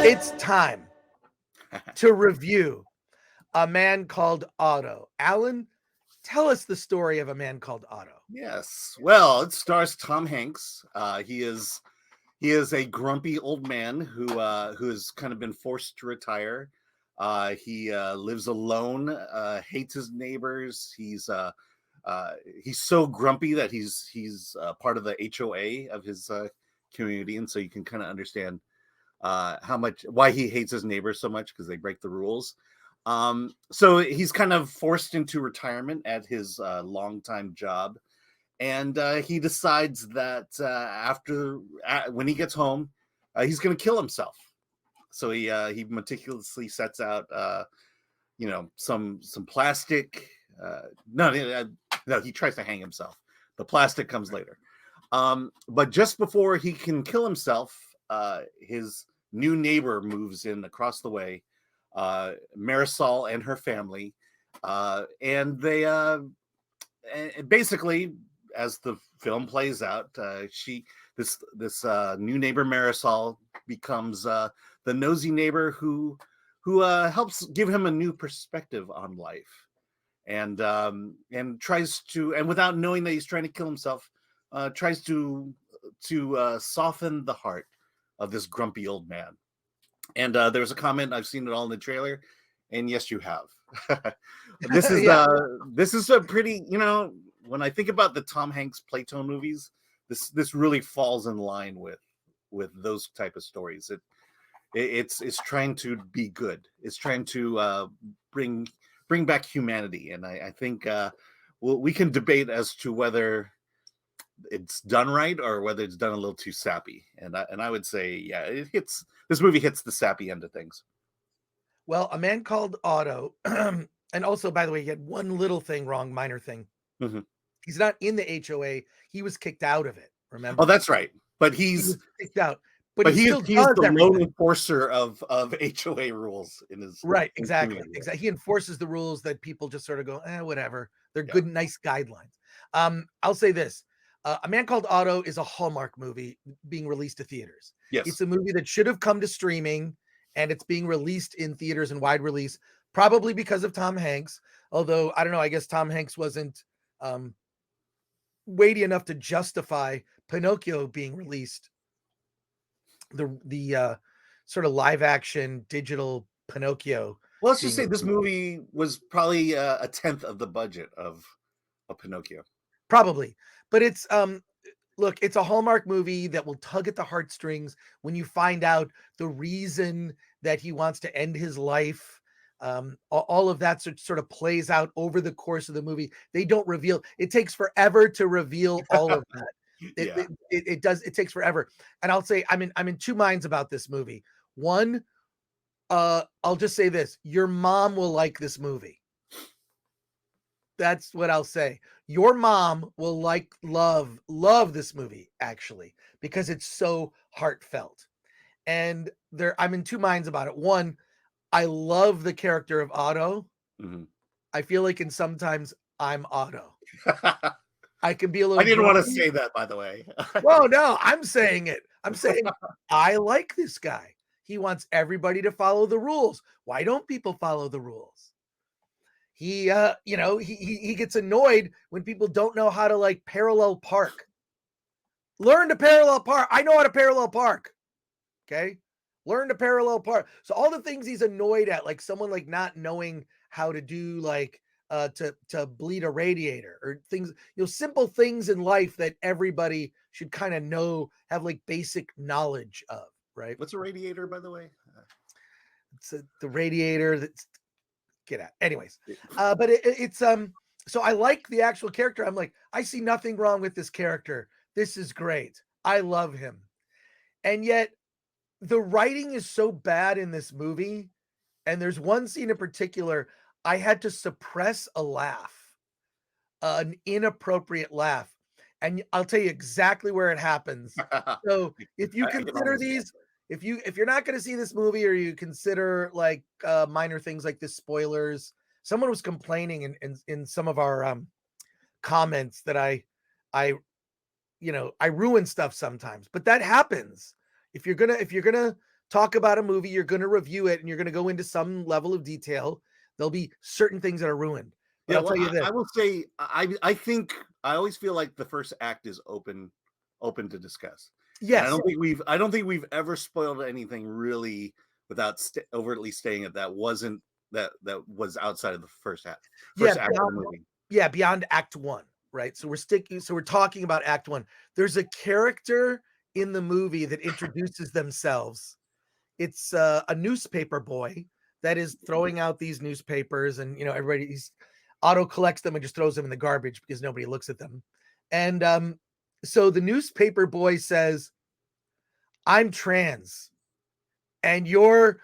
It's time to review A Man Called Otto. Alan, tell us the story of A Man Called Otto. Yes. Well, it stars Tom Hanks. He is a grumpy old man who has kind of been forced to retire. He lives alone, hates his neighbors. He's so grumpy that he's part of the HOA of his community, and so you can kind of understand why he hates his neighbors so much, because they break the rules. So he's kind of forced into retirement at his longtime job, and he decides that when he gets home, he's going to kill himself. So he meticulously sets out some plastic. No, he tries to hang himself. The plastic comes later. But just before he can kill himself, his new neighbor moves in across the way, Marisol and her family, and they basically, as the film plays out, this new neighbor Marisol becomes the nosy neighbor who helps give him a new perspective on life, and tries to, and without knowing that he's trying to kill himself, tries to soften the heart of this grumpy old man. And there's a comment, I've seen it all in the trailer, and yes, you have. This is this is a pretty, when I think about the Tom Hanks Playtone movies, this really falls in line with those type of stories. It's trying to be good. It's trying to bring back humanity, and I think we can debate as to whether it's done right or whether it's done a little too sappy. And I would say, this movie hits the sappy end of things. Well, A Man Called Otto, and also, by the way, he had one little thing wrong, minor thing. Mm-hmm. He's not in the HOA. He was kicked out of it. Remember? Oh, that's right. But he he's was kicked out. But he's still the everything. lone enforcer of HOA rules in his right. Exactly. He enforces the rules that people just sort of go, whatever. They're good, nice guidelines. I'll say this. A Man Called Otto is a Hallmark movie being released to theaters. Yes. It's a movie that should have come to streaming, and it's being released in theaters and wide release, probably because of Tom Hanks. Although, I don't know, I guess Tom Hanks wasn't weighty enough to justify Pinocchio being released. The sort of live action digital Pinocchio. Well, let's just say this movie was probably a tenth of the budget of Pinocchio. Probably. But it's look, it's a Hallmark movie that will tug at the heartstrings when you find out the reason that he wants to end his life. All of that sort of plays out over the course of the movie. They don't reveal. It takes forever to reveal all of that. It does. It takes forever. And I'll say I'm in two minds about this movie. One, I'll just say this: your mom will like this movie. That's what I'll say. Your mom will love this movie, actually, because it's so heartfelt. And I'm in two minds about it. One, I love the character of Otto. Mm-hmm. I feel like sometimes I'm Otto. I can be a little. I didn't want to say that, by the way. Well, no, I'm saying it. I'm saying I like this guy. He wants everybody to follow the rules. Why don't people follow the rules? He gets annoyed when people don't know how to parallel park. Learn to parallel park. I know how to parallel park. Okay. Learn to parallel park. So all the things he's annoyed at, like someone not knowing how to do to bleed a radiator or things, simple things in life that everybody should kind of know, have basic knowledge of, right? What's a radiator, by the way? It's the radiator that's get at. Anyways, but it's so I like the actual character. I'm like, I see nothing wrong with this character. This is great. I love him. And yet the writing is so bad in this movie. And there's one scene in particular, I had to suppress a laugh, an inappropriate laugh. And I'll tell you exactly where it happens. So if you consider these, if you're not going to see this movie, or you consider minor things like this spoilers, someone was complaining in some of our comments that I ruin stuff sometimes, but that happens. If you're gonna talk about a movie, you're going to review it, and you're going to go into some level of detail, there'll be certain things that are ruined. But Yeah, I'll well, tell you this. I will say I think I always feel like the first act is open to discuss. And Yes. I don't think we've ever spoiled anything really without overtly saying it that wasn't that was outside of the first act Yeah. of the movie. Beyond Act 1, right? So we're talking about Act 1. There's a character in the movie that introduces themselves. It's a newspaper boy that is throwing out these newspapers, and everybody's Otto collects them and just throws them in the garbage because nobody looks at them. And so the newspaper boy says, "I'm trans, and your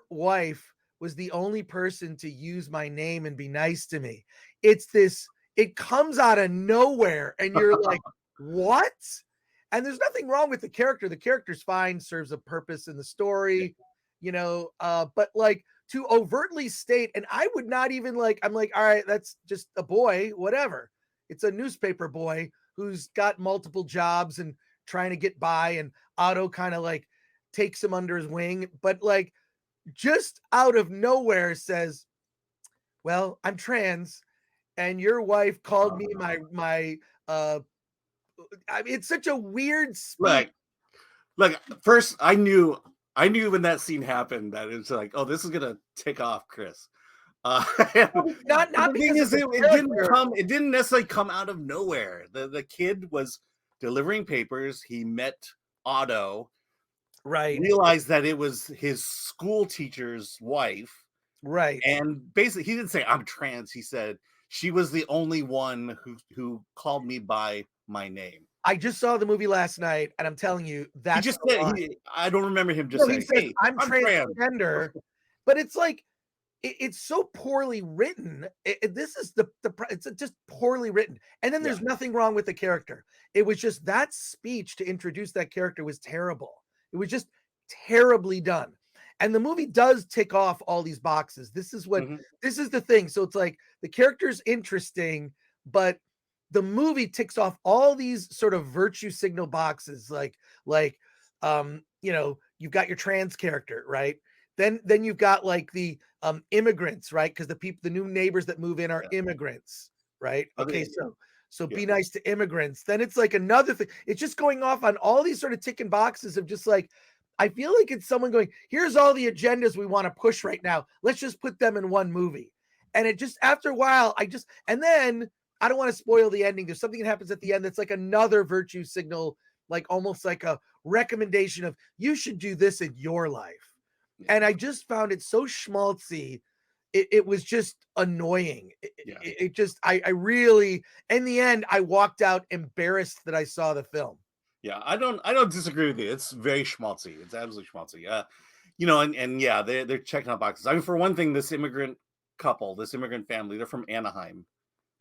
wife was the only person to use my name and be nice to me." It comes out of nowhere, and you're like, what? And there's nothing wrong with the character. The character's fine, serves a purpose in the story, but like, to overtly state, and I would not even I'm like, all right, that's just a boy, whatever. It's a newspaper boy who's got multiple jobs and trying to get by, and Otto kind of like takes him under his wing, but like, just out of nowhere says, "Well, I'm trans, and your wife called me my I mean, it's such a weird speech." Like first I knew when that scene happened that it was like, oh, this is gonna tick off Chris. Not The thing because is, of it didn't necessarily come out of nowhere. The kid was delivering papers. He met Otto, right, realized that it was his school teacher's wife, right. and basically he didn't say I'm trans. He said she was the only one who called me by my name. I just saw the movie last night, and I'm telling you, He that's just the said line. I don't remember him just No, he saying, says, "Hey, "I'm I'm trans." transgender," but it's like, it's so poorly written. This is it's just poorly written. And then Yeah. there's nothing wrong with the character. It was just that speech to introduce that character was terrible. It was just terribly done. And the movie does tick off all these boxes. This is the thing. So it's like, the character's interesting, but the movie ticks off all these sort of virtue signal boxes, you've got your trans character, right? Then you've got like the immigrants, right? Because the new neighbors that move in are immigrants, right? Okay, so be nice to immigrants. Then it's like another thing. It's just going off on all these sort of ticking boxes of just like, I feel like it's someone going, here's all the agendas we want to push right now. Let's just put them in one movie. And it just, after a while, and then I don't want to spoil the ending. There's something that happens at the end that's like another virtue signal, like almost like a recommendation of, you should do this in your life. And I just found it so schmaltzy. It was just annoying. I really, in the end, I walked out embarrassed that I saw the film. Yeah, I don't disagree with you. It's very schmaltzy. It's absolutely schmaltzy. And yeah, they're checking out boxes. I mean, for one thing, this immigrant family, they're from Anaheim,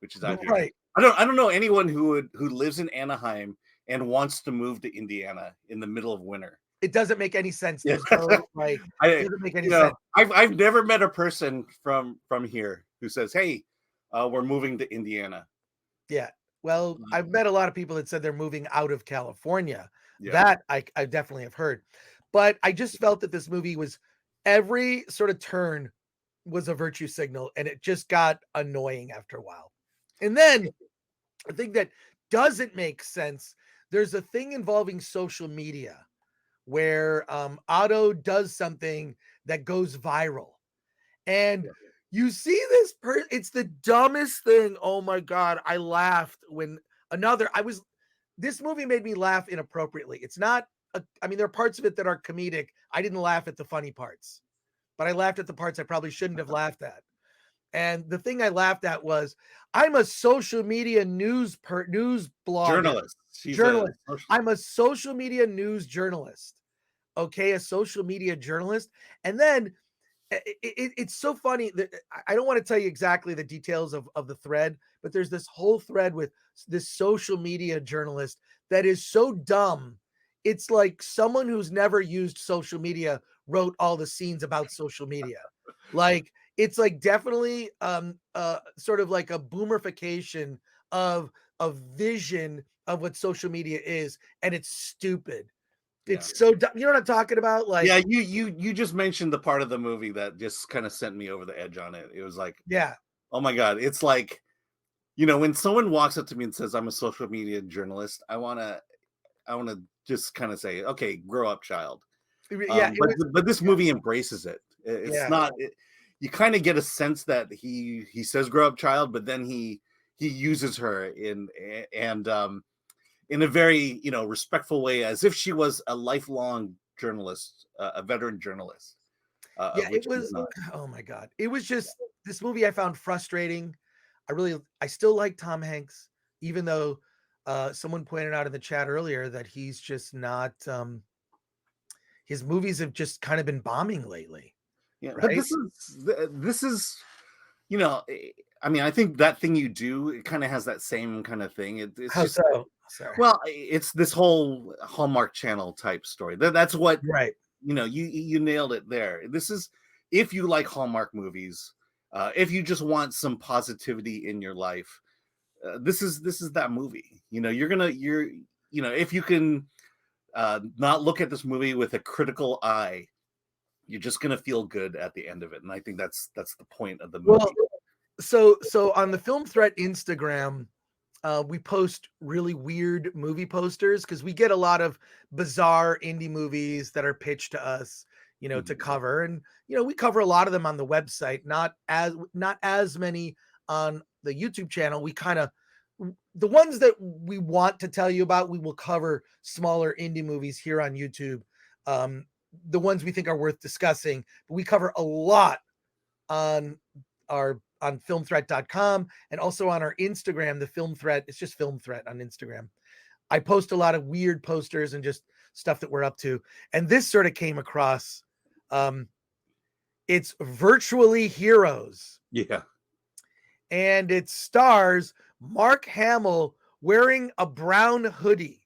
which is out here. Right. I don't know anyone who lives in Anaheim and wants to move to Indiana in the middle of winter. It doesn't make any sense. Yeah. There's no, it doesn't make any sense. I've never met a person from here who says, "Hey, we're moving to Indiana." Yeah. Well, I've met a lot of people that said they're moving out of California. Yeah. That I definitely have heard. But I just felt that this movie was, every sort of turn was a virtue signal, and it just got annoying after a while. And then I think that doesn't make sense. There's a thing involving social media where Otto does something that goes viral. And you see this it's the dumbest thing. Oh my God. I laughed when this movie made me laugh inappropriately. It's not, I mean, there are parts of it that are comedic. I didn't laugh at the funny parts, but I laughed at the parts I probably shouldn't have laughed at. And the thing I laughed at was, I'm a social media news blogger. Journalist. I'm a social media news journalist. Okay, a social media journalist. And then it's so funny that I don't want to tell you exactly the details of the thread, but there's this whole thread with this social media journalist that is so dumb. It's like someone who's never used social media wrote all the scenes about social media. Like, it's like definitely sort of like a boomerification of a vision of what social media is, and it's stupid. It's so dumb. You know what I'm talking about? Like, yeah, you just mentioned the part of the movie that just kind of sent me over the edge on it. It was like, yeah, oh my God, it's like, when someone walks up to me and says I'm a social media journalist, I wanna just kind of say, okay, grow up, child. yeah. It But was, but this movie embraces it. It's yeah, not. You kind of get a sense that he says grow up, child, but then he uses her in a very respectful way, as if she was a lifelong journalist, a veteran journalist, yeah. of It which she's was. not. Oh my God! It was just this movie I found frustrating. I still like Tom Hanks, even though someone pointed out in the chat earlier that he's just not. His movies have just kind of been bombing lately, Yeah, but right? this is I mean, I think That Thing You Do, it kind of has that same kind of thing. It's How just, so? Sorry. well, it's this whole Hallmark Channel type story. That's what, Right. you nailed it there. This is, if you like Hallmark movies, if you just want some positivity in your life, this is that movie. If you can not look at this movie with a critical eye, you're just gonna feel good at the end of it. And I think that's the point of the movie. Well, so on the Film Threat Instagram, we post really weird movie posters because we get a lot of bizarre indie movies that are pitched to us, to Mhm. cover, and we cover a lot of them on the website, not as many on the YouTube channel. We kind of the ones that we want to tell you about, we will cover smaller indie movies here on YouTube. Um, the ones we think are worth discussing, but we cover a lot on on filmthreat.com and also on our Instagram, the Film Threat. It's just Film Threat on Instagram. I post a lot of weird posters and just stuff that we're up to. And this sort of came across. It's Virtually Heroes, Yeah. and it stars Mark Hamill wearing a brown hoodie.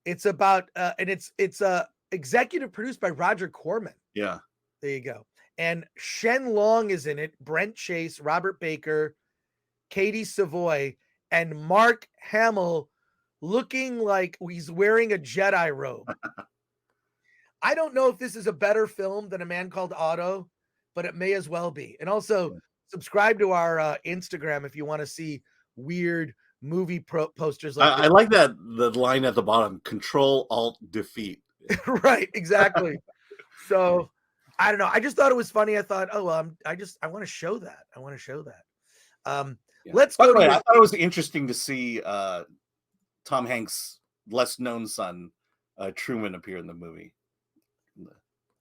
It's about and it's executive produced by Roger Corman. Yeah. There you go. And Shen Long is in it, Brent Chase, Robert Baker, Katie Savoy, and Mark Hamill looking like he's wearing a Jedi robe. I don't know if this is a better film than A Man Called Otto, but it may as well be. And also subscribe to our Instagram if you want to see weird movie posters like I like that the line at the bottom: Control Alt Defeat. this. Right, exactly. So I don't know. I just thought it was funny. I thought, oh well, I want to show that. I want to show that. Yeah. Let's By go the way, to I thought it was interesting to see Tom Hanks' less known son, Truman, appear in the movie.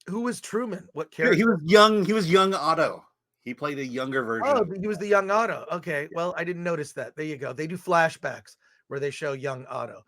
who was Truman? What He character? was young. He was young Otto. He played a younger version. Oh, of he was the young Otto. Okay, well, I didn't notice that. There you go. They do flashbacks where they show young Otto.